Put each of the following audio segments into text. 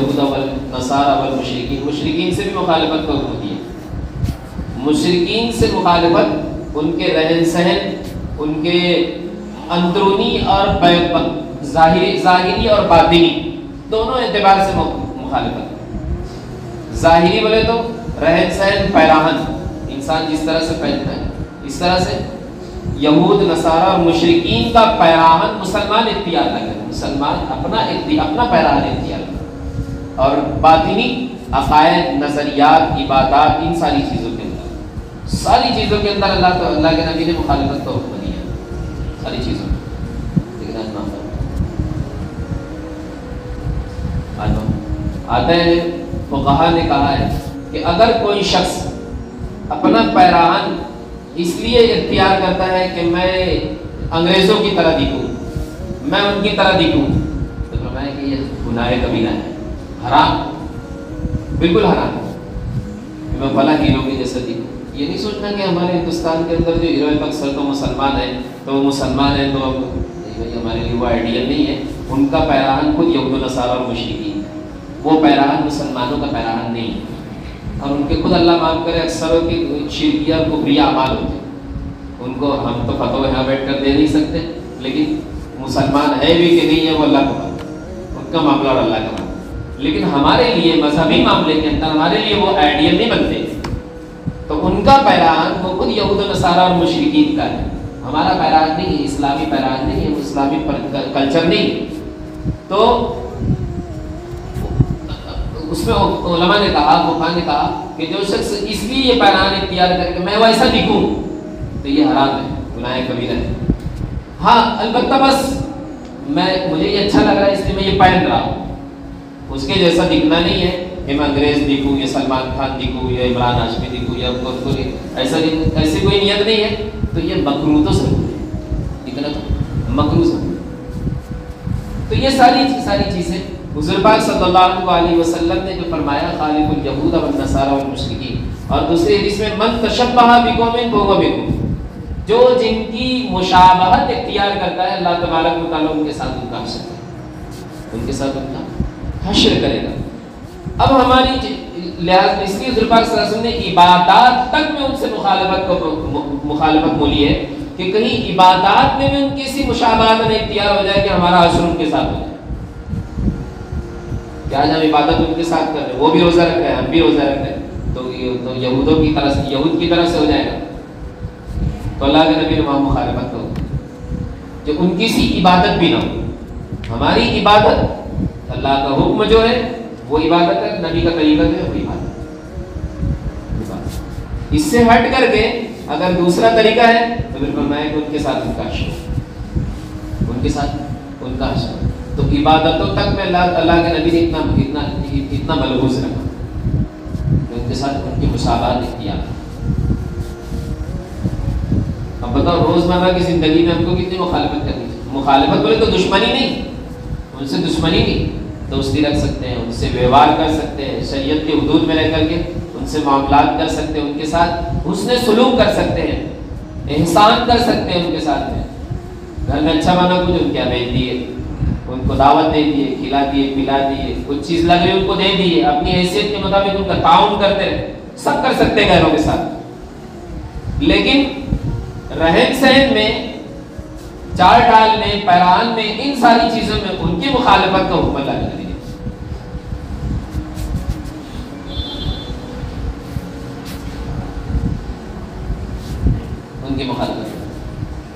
الیہود والنصارى والمشرکین، مشرکین سے بھی مخالفت کا حکم دیا. مشرکین سے مخالفت ان کے رہن سہن، ان کے اندرونی اور ظاہری اور باطنی دونوں اعتبار سے مخالفت. ظاہری بولے تو رہن سہن، پیراہن، انسان جس طرح سے پہنتا ہے اس طرح سے یہود نصارہ اور مشرکین کا پیراہن مسلمان اختیار نہ کرے، مسلمان اپنا پیراہن اختیار کرے. اور باطنی عقائد، نظریات، عبادات، ان ساری چیزوں کے اندر اللہ کے نبی نے مخالفت کا حکم دیا ساری چیزوں میں. لیکن آتا ہے فقہا نے کہا ہے کہ اگر کوئی شخص اپنا پیراہن اس لیے اختیار کرتا ہے کہ میں انگریزوں کی طرح دکھوں، میں ان کی طرح دکھوں، تو فرمایا کہ یہ گناہ کبیرہ ہے، حرام، بالکل حرام. میں فلاں ہیرو کی جیسا دکھوں. یہ نہیں سوچنا کہ ہمارے ہندوستان کے اندر جو ہیرو اکثر تو مسلمان ہیں، تو وہ مسلمان ہیں تو ہمارے لیے وہ آئیڈیل نہیں ہے. ان کا پیراہن خود یہود و نصارہ اور مشرکین ہے، وہ پیراہن مسلمانوں کا پیراہن نہیں ہے. اور ان کے خود اللہ معاف کرے اکثروں کی شرکیہ اور کفریہ اعمال ہوتے ہیں. ان کو ہم تو فتوی یہاں بیٹھ کر دے نہیں سکتے، لیکن مسلمان ہے بھی کہ نہیں ہے وہ اللہ کو پتہ، ان کا معاملہ اور اللہ کا معاملہ. لیکن ہمارے لیے مذہبی معاملے کے اندر ہمارے لیے وہ آئیڈیل نہیں بنتے. تو ان کا پیراہن وہ خود یہود و نصارہ اور مشرکین کا ہے، ہمارا پیراہن نہیں ہے، اسلامی پیراہن نہیں ہے، اسلامی کلچر نہیں ہے. تو اس میں علماء نے کہا، فقہا نے کہا کہ جو شخص اس لیے یہ پیراہن اختیار کرے کہ میں ویسا دکھوں تو یہ حرام ہے، گناہ کبیرہ ہے. ہاں البتہ بس مجھے یہ اچھا لگ رہا ہے اس لیے میں یہ پہن رہا ہوں، اس کے جیسا دکھنا نہیں ہے کہ میں انگریز دکھوں یا سلمان خان دکھوں یا عمران ہاشمی دکھوں یا ایسی کوئی نیت نہیں ہے. تو یہ مکروہ تو ضرور ہے، دکھنا تو مکروہ ضرور ہے. تو یہ ساری چیزیں حضور پاک صلی اللہ علیہ وسلم نے جو فرمایا خالق الیہود والنصارى والمشرکین. اور دوسری حدیث میں من تشبہ بقوم فہو منہم، جو جن کی مشابہت اختیار کرتا ہے اللہ تبارک و تعالیٰ ان کے ساتھ ان کا حشر کرے گا، ان کے ساتھ ان کا حشر کرے گا. اب ہماری لحاظ اس لیے حضور پاک صلی اللہ علیہ وسلم نے عبادات تک میں ان سے مخالفت بولی ہے کہ کہیں عبادات میں بھی ان کی اسی مشابہت میں اختیار ہو جائے کہ ہمارا حشر ان کے ساتھ ہو جائے. کہ آج ہم عبادت ان کے ساتھ کر رہے ہیں، وہ بھی روزہ رکھ رہے ہیں، ہم بھی روزہ رکھ رہے ہیں، تو یہودوں کی طرح سے، یہود کی طرح سے ہو جائے گا. تو اللہ کے نبی نے وہاں مخالفت کرو جو ان کی سی عبادت بھی نہ ہو. ہماری عبادت اللہ کا حکم جو ہے وہ عبادت ہے، نبی کا طریقہ جو ہے وہ عبادت. اس سے ہٹ کر کے اگر دوسرا طریقہ ہے تو پھر فرمایا کہ ان کے ساتھ ان کا حشر، ان کے ساتھ ان کا حشر. تو عبادتوں تک میں اللہ کے نبی نے اتنا ملحوظ رکھا کہ ان کے ساتھ ان کی مشابہت اختیار. اب بتاؤ روزمرہ کی زندگی میں ہم کو کتنی مخالفت کرنی چاہیے. مخالفت بولے تو دشمنی نہیں، ان سے دشمنی نہیں، دوستی رکھ سکتے ہیں، ان سے ویوہار کر سکتے ہیں، شریعت کے حدود میں رہ کر کے ان سے معاملات کر سکتے ہیں، ان کے ساتھ حسن سلوک کر سکتے ہیں، احسان کر سکتے ہیں ان کے ساتھ میں. گھر میں اچھا بنا کچھ ان کے یہاں بھیج دیے، ان کو دعوت دے دیے، کھلا دیے، پلا دیے، کچھ چیز لگ رہی ان کو دے دیے، اپنی حیثیت کے مطابق ان کا تعاون کرتے رہے. سب کر سکتے ہیں گھروں کے ساتھ. لیکن رہن سہن میں، چال ڈال میں، پیران میں، ان ساری چیزوں میں ان کی مخالفت کا حکم اللہ نے دیا. ان کی مخالفت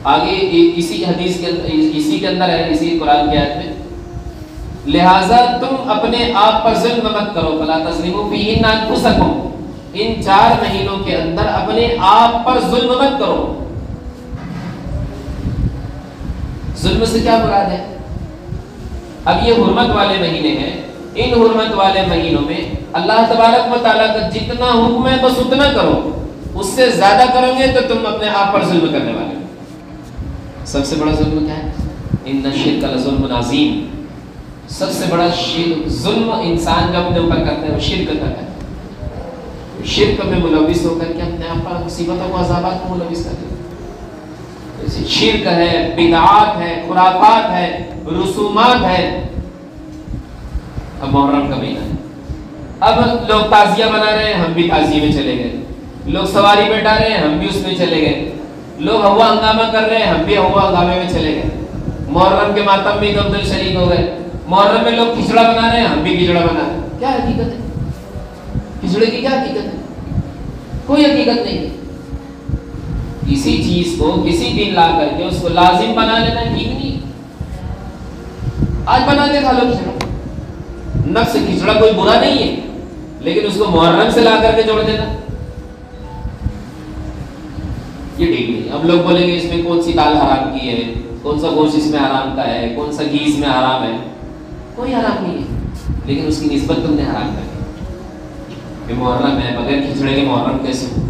آگے اسی حدیث کے اسی کے اندر ہے، اسی قرآن کی آیت میں، لہذا تم اپنے آپ پر ظلم مت کرو، فلا تظلموا فیہن انفسکم، ان 4 مہینوں کے اندر اپنے آپ پر ظلم مت کرو. ظلم سے کیا مراد ہے؟ اب یہ حرمت والے مہینے ہیں، ان حرمت والے مہینوں میں اللہ تبارک و تعالیٰ کا جتنا حکم ہے بس اتنا کرو، اس سے زیادہ کرو گے تو تم اپنے آپ پر ظلم کرنے والے ہو. سب سے بڑا ظلم کیا ہے؟ ان الشرک لظلم عظیم. سب سے بڑا ظلم انسان جو اپنے اوپر کرتا ہے وہ شرک کرتا ہے. شرک میں ملوث ہو کر کے اپنے آپ پر مصیبتوں کو، عذابات کو ملوث کرتے ہیں. شرک ہے، بدعات ہے، خرافات ہے، رسومات ہے. اب محرم کا مہینہ ہے، اب لوگ تعزیہ بنا رہے ہیں، ہم بھی تعزیے میں چلے گئے، لوگ سواری بیٹھا رہے ہیں، ہم بھی اس میں چلے گئے، لوگ ہوا ہنگامہ کر رہے ہیں، ہم بھی ہوا ہنگامے میں چلے گئے، محرم کے ماتم میں دم دل شریک ہو گئے، محرم میں لوگ کھچڑا بنا رہے ہیں، ہم بھی کھچڑا بنا رہے ہیں۔ کیا حقیقت ہے کھچڑے کی؟ کیا حقیقت ہے؟ کوئی حقیقت نہیں ہے۔ کسی چیز کو کسی دن لا کر کے اس کو لازم بنا لینا ٹھیک نہیں۔ آج بنا کے کھا لو کھچڑا، نفس کھچڑا کوئی برا نہیں ہے، لیکن اس کو محرم سے لا کر کے جوڑ دینا یہ ٹھیک نہیں۔ اب لوگ بولیں گے اس میں کون سی دال حرام کی ہے، کون سا گوشت اس میں حرام کا ہے، کون سا گھی اس میں حرام ہے۔ کوئی حرام نہیں ہے، لیکن اس کی نسبت تم نے حرام کر دی کہ محرم ہے، بغیر کھچڑے کے محرم کیسے ہو؟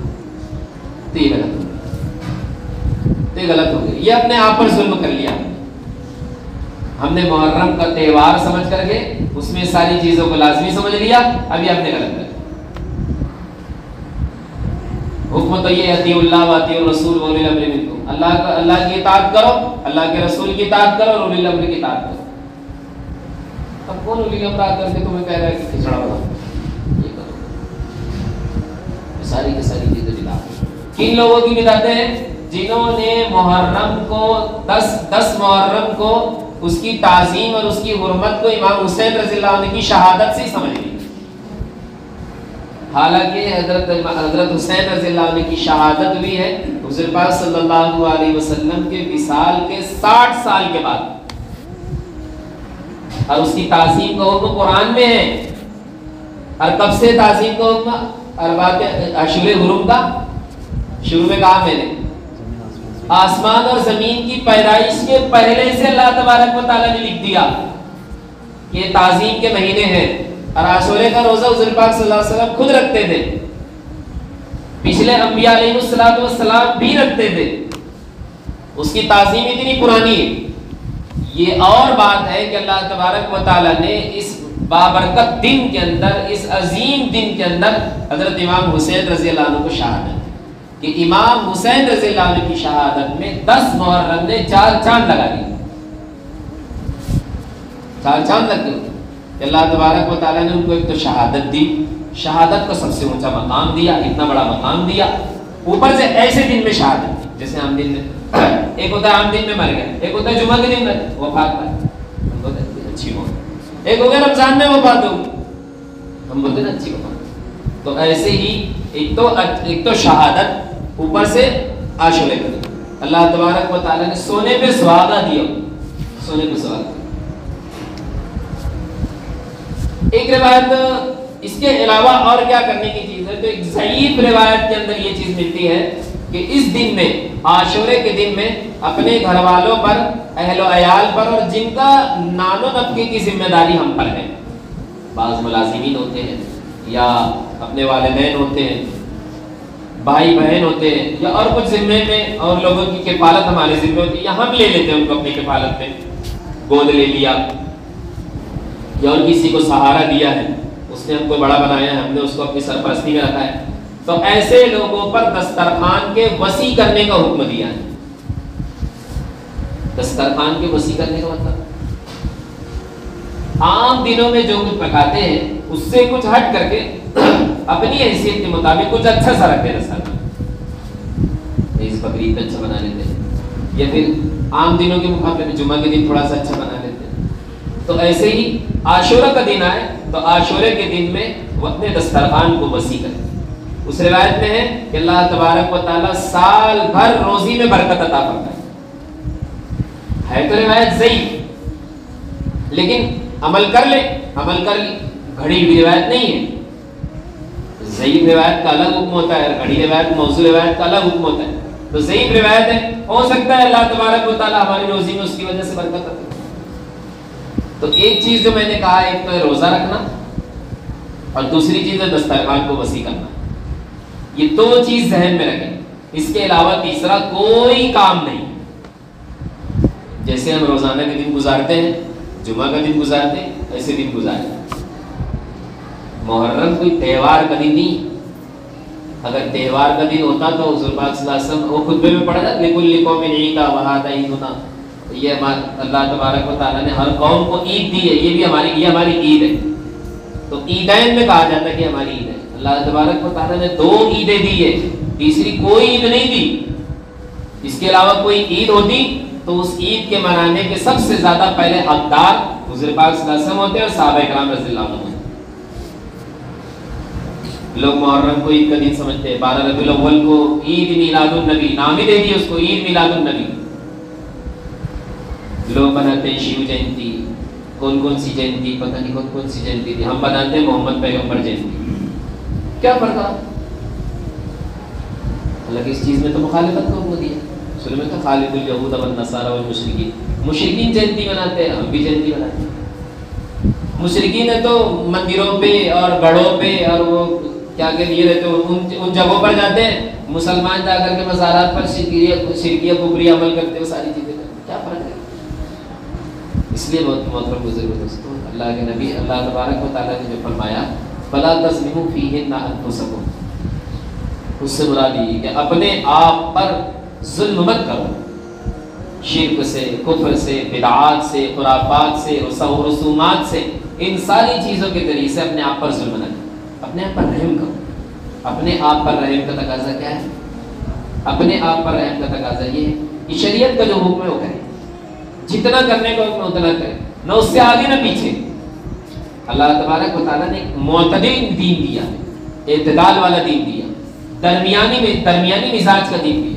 تو یہ غلط ہو گیا، یہ غلط ہو گیا، یہ اپنے آپ پر ظلم کر لیا۔ ہم نے محرم کا تہوار سمجھ کر کے اس میں ساری چیزوں کو لازمی سمجھ لیا، ابھی آپ نے غلط کر دیا۔ حکم تو یہ اطیعوا اللہ واطیعوا الرسول واولی الامر منکم، اللہ کی اطاعت کرو، اللہ کے رسول کی اطاعت کرو اور اولی الامر کی اطاعت کرو۔ اب کون اولی الامر آ کر کے تمہیں کہہ رہا ہے کہ کھچڑا بناؤ، یہ کرو، ساری کی ساری چیزیں بدعت۔ کن لوگوں کی بدعتیں ہیں؟ جنہوں نے محرم کو 10 محرم کو اس کی تعظیم اور اس کی حرمت کو امام حسین رضی اللہ عنہ کی شہادت سے ہی سمجھ لی، حالانکہ حضرت حسین رضی اللہ عنہ کی شہادت ہوئی ہے حضور پاک صلی اللہ علیہ وسلم کے وصال کے 60 سال کے بعد، اور اس کی تعظیم کا حکم قرآن میں ہے۔ اور کب سے تعظیم کا حکم؟ اربعۃ اشہر حرم کا شروع میں کہا میں نے، آسمان اور زمین کی پیدائش کے پہلے سے اللہ تبارک و تعالیٰ نے لکھ دیا کہ یہ تعظیم کے مہینے ہیں، اور عاشورے کا روزہ حضور پاک صلی اللہ علیہ وسلم خود رکھتے تھے، پچھلے انبیاء علیہ السلام بھی رکھتے تھے، اس کی تعظیم اتنی پرانی ہے۔ یہ اور بات ہے کہ اللہ تبارک و تعالیٰ نے اس بابرکت دن کے اندر، اس عظیم دن کے اندر حضرت امام حسین رضی اللہ عنہ کو شہادت کہ امام حسین رضی اللہ عنہ کی شہادت میں 10 محرم نے 4 چاند لگا دی، 4 چاند لگ گئے کہ اللہ تبارک و تعالیٰ نے ان کو ایک تو شہادت دی، شہادت کو سب سے اونچا مقام دیا، اتنا بڑا مقام دیا، اوپر سے ایسے دن میں شہادت دی جیسے عام دن میں، ایک ہوتا ہے عام دن میں مر گئے، ایک ہوتا ہے جمعہ کے دن میں وفات پائے، ہم بولتے ہیں اچھی موت، ایک ہو گیا رمضان میں وفات ہو، ہم بولتے ہیں اچھی وفات۔ تو ایسے ہی ایک تو شہادت، اوپر سے عاشورے کا دن، اللہ تبارک و تعالیٰ نے سونے پہ سہاگا دیا، سونے پہ سہاگا۔ ایک روایت اس کے علاوہ اور کیا کرنے کی چیز ہے تو ایک ضعیف روایت کے اندر یہ چیز ملتی ہے کہ اس دن میں، عاشورے کے دن میں، اپنے گھر والوں پر، اہل و عیال پر، اور جن کا نان و نفقے کی ذمہ داری ہم پر ہے، بعض ملازمین ہوتے ہیں یا اپنے والدین ہوتے ہیں، بھائی بہن ہوتے ہیں، یا اور کچھ ذمے میں اور لوگوں کی کفالت ہمارے ذمے ہوتی ہے، یا ہم لے لیتے ہیں ان کو اپنی کفالت میں، گود لے لیا یا اور کسی کو سہارا دیا ہے، اس نے ہم کو بڑا بنایا ہے، ہم نے اس کو اپنی سرپرستی میں رکھا ہے، تو ایسے لوگوں پر دسترخوان کے وسیع کرنے کا حکم دیا ہے۔ دسترخوان کے وسیع کرنے کا مطلب عام دنوں میں جو کچھ پکاتے ہیں اس سے کچھ ہٹ کر کے اپنی حیثیت کے مطابق کچھ اچھا سا رکھتے ہیں دسترخوان، اس بقرعید پہ اچھا بنا لیتے ہیں، یا پھر عام دنوں کے مقابلے میں جمعہ کے دن تھوڑا سا اچھا بنا لیتے ہیں۔ تو ایسے ہی عاشورہ کا دن آئے تو عاشورے کے دن میں وہ اپنے دسترخوان کو وسیع کریں۔ اس روایت میں ہے کہ اللہ تبارک و تعالیٰ سال بھر روزی میں برکت عطا فرمائے، ہے تو روایت ضعیف، لیکن عمل کر لی، گھڑی ہوئی روایت نہیں ہے۔ ضعیف روایت کا الگ حکم ہوتا ہے، گھڑی روایت، موضوع روایت کا الگ حکم ہوتا ہے۔ تو ضعیف روایت ہے، ہو سکتا ہے اللہ تبارک و تعالیٰ ہماری روزی میں اس کی وجہ سے برکت عطا۔ تو ایک چیز جو میں نے کہا، ایک تو ہے روزہ رکھنا، اور دوسری چیز ہے دسترخوان کو وسیع کرنا۔ یہ دو چیز ذہن میں رکھیں، اس کے علاوہ تیسرا کوئی کام نہیں۔ جیسے ہم روزانہ کے دن گزارتے ہیں، جمعہ کا دن گزارتے ہیں، ایسے دن گزاریں۔ محرم کوئی تہوار کا دن نہیں، اگر تہوار کا دن ہوتا تو حضور پاک صلی اللہ علیہ وسلم وہ خطبے میں پڑھا تھا لِكُلِّ قَوْمٍ عِيدٌ وَهَذَا عِيدُنَا، یہ اللہ تبارک و تعالیٰ نے ہر قوم کو عید دی ہے، یہ بھی ہماری عید ہے۔ تو عیدین میں کہا جاتا ہے کہ ہماری عید ہے. اللہ تبارک و تعالیٰ نے 2 عیدیں دی ہے، تیسری کوئی عید نہیں دی. اس کے علاوہ کوئی عید ہوتی تو اس عید کے منانے کے سب سے زیادہ پہلے حقدار حضور پاک صلی اللہ علیہ وسلم ہوتے اور صحابہ کرام رضی اللہ عنہ. لوگ محرم کو عید کا دن سمجھتے ہیں، 12 ربیع الاول کو عید میلاد النبی، نام ہی دے دی اس کو عید میلاد النبی. لوگ بناتے ہیں شیو جینتی، کون سی جینتی، پتہ نہیں کون سی جینتی تھی. ہم بناتے ہیں محمد پیغمبر جینتی. کیا فرق ہے؟ اللہ اس چیز میں تو مخالفت کو دیا. شروع میں تو خالد الیہود والنصارى والمشرکین، مشرکین جینتی بناتے ہیں، ہم بھی جینتی بناتے ہیں. مشرکین ہے تو مندروں پہ اور گڑھوں پہ اور وہ کیا کہ یہ رہتے ان جگہوں پر جاتے ہیں. مسلمان جا کر کے مزارات پر شرکیہ کفری عمل کرتے ہیں، ساری چیزیں کرتے ہیں. کیا فرق ہے؟ اس لیے بہت محترم بزرگ دوستوں، اللہ کے نبی اللہ تبارک و تعالیٰ نے جو فرمایا فلا تظلموا فیہن انفسکم، اس سے مراد یہ کہ اپنے آپ پر ظلم مت کرو. شرک سے، کفر سے، بدعات سے، خرافات سے، رسومات سے، ان ساری چیزوں کے ذریعے سے اپنے آپ پر ظلم نہ کرو. اپنے آپ پر رحم کرو. اپنے آپ پر رحم کا تقاضا کیا ہے؟ اپنے آپ پر رحم کا تقاضا یہ ہے کہ شریعت کا جو حکم ہے وہ کرے، جتنا کرنے کا حکم اتنا کرے، نہ اس سے آگے نہ پیچھے. اللہ تبارک و تعالیٰ نے ایک معتدل دین دیا، اعتدال والا دین دیا، درمیانی مزاج کا دین دیا.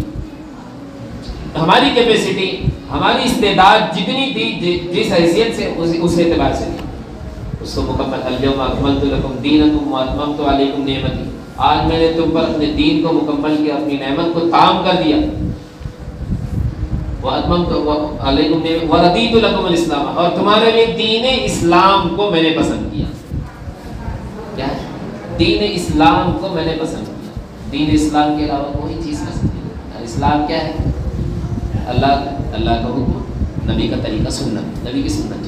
ہماری کیپیسٹی، ہماری استعداد جتنی تھی، جس حیثیت سے اس اعتبار سے دی، اس کو مکمل. الیوم اکملت لکم دینکم واتممت علیکم نعمتی، آج میں نے تم پر اپنے دین کو مکمل کیا، اپنی نعمت کو تام کر دیا. واتممت علیکم نعمتی ورضیت لکم الاسلام، اور تمہارے لیے دین اسلام کو میں نے پسند کیا. کیا ہے؟ دین اسلام کو میں نے پسند کیا. دین اسلام کے علاوہ کوئی چیز پسند نہیں. اسلام کیا ہے؟ اللہ کا حکم، نبی کا طریقہ، سنت، نبی کی سنت.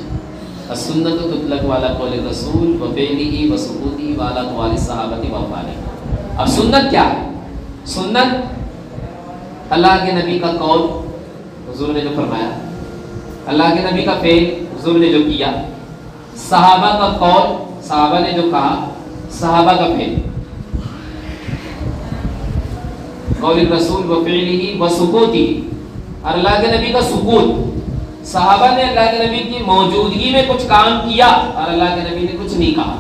السنت تطلق والا قول رسول و فعلہ و ثبوتہ والا قوال الصحابہ و افعالہ. اب سنت کیا ہے؟ سنت اللہ کے نبی کا قول، حضور نے جو فرمایا، اللہ کے نبی کا فعل، حضور نے جو کیا، صحابہ کا قول، صحابہ نے جو کہا، صحابہ کا فعل. قول الرسول و فعلہ و ثبوتہ، اور اللہ کے نبی کا ثبوت، صحابہ نے اللہ کے نبی کی موجودگی میں کچھ کام کیا اور اللہ کے نبی نے کچھ نہیں کہا،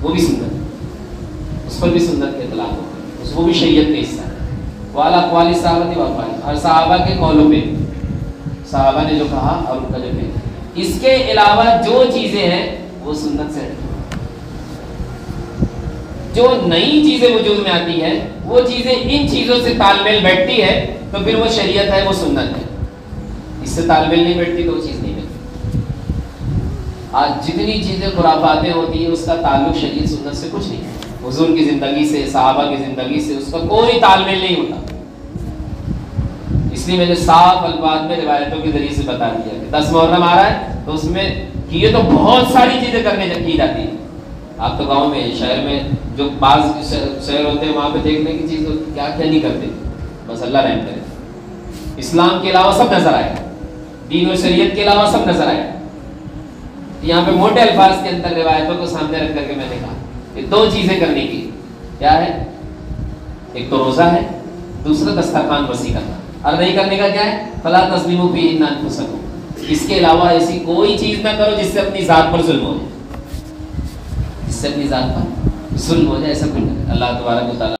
وہ بھی سنت، اس پر بھی سنت کے اطلاق ہوتا ہے، وہ بھی شریعت کا حصہ ہے. والا اقوال صحابہ و افعال، اور صحابہ کے قولوں پہ، صحابہ نے جو کہا اور ان کا جو فعل. اس کے علاوہ جو چیزیں ہیں وہ سنت سے ہٹتی ہیں. جو نئی چیزیں وجود میں آتی ہیں وہ چیزیں ان چیزوں سے تال میل بیٹھتی ہے تو پھر وہ شریعت ہے، وہ سنت ہے. اس سے تال میل نہیں بیٹھتی تو وہ چیز نہیں بیٹھتی. آج جتنی چیزیں خرافاتیں ہوتی ہیں اس کا تعلق شریعت سنت سے کچھ نہیں ہے. حضور کی زندگی سے، صحابہ کی زندگی سے اس کا کوئی تال میل نہیں ہوتا. اس لیے میں نے صاف الفاظ میں روایتوں کے ذریعے سے بتا دیا کہ 10 محرم آ رہا ہے تو اس میں یہ تو بہت ساری چیزیں کرنے کی جاتی ہیں. آپ تو گاؤں میں، شہر میں جو بعض شہر ہوتے ہیں وہاں پہ دیکھنے کی چیز کیا کیا نہیں کرتے، بس اللہ رحم کرے. اسلام کے علاوہ سب نظر آئے، دین و شریعت کے علاوہ سب نظر آئے. یہاں پہ موٹے الفاظ کے اندر روایتوں کو سامنے رکھ کر کے میں نے کہا کہ 2 چیزیں کرنے کی. کیا ہے؟ ایک تو روزہ ہے، دوسرا دسترخوان وسیع کرنا. اور نہیں کرنے کا کیا ہے؟ فلا تظلموا فیہن انفسکم. اس کے علاوہ ایسی کوئی چیز نہ کرو جس سے اپنی ذات پر ظلم ہو جائے، جس سے اپنی ذات پر ظلم ہو جائے، ایسا کوئی نہ کرے. اللہ تبارک و تعالیٰ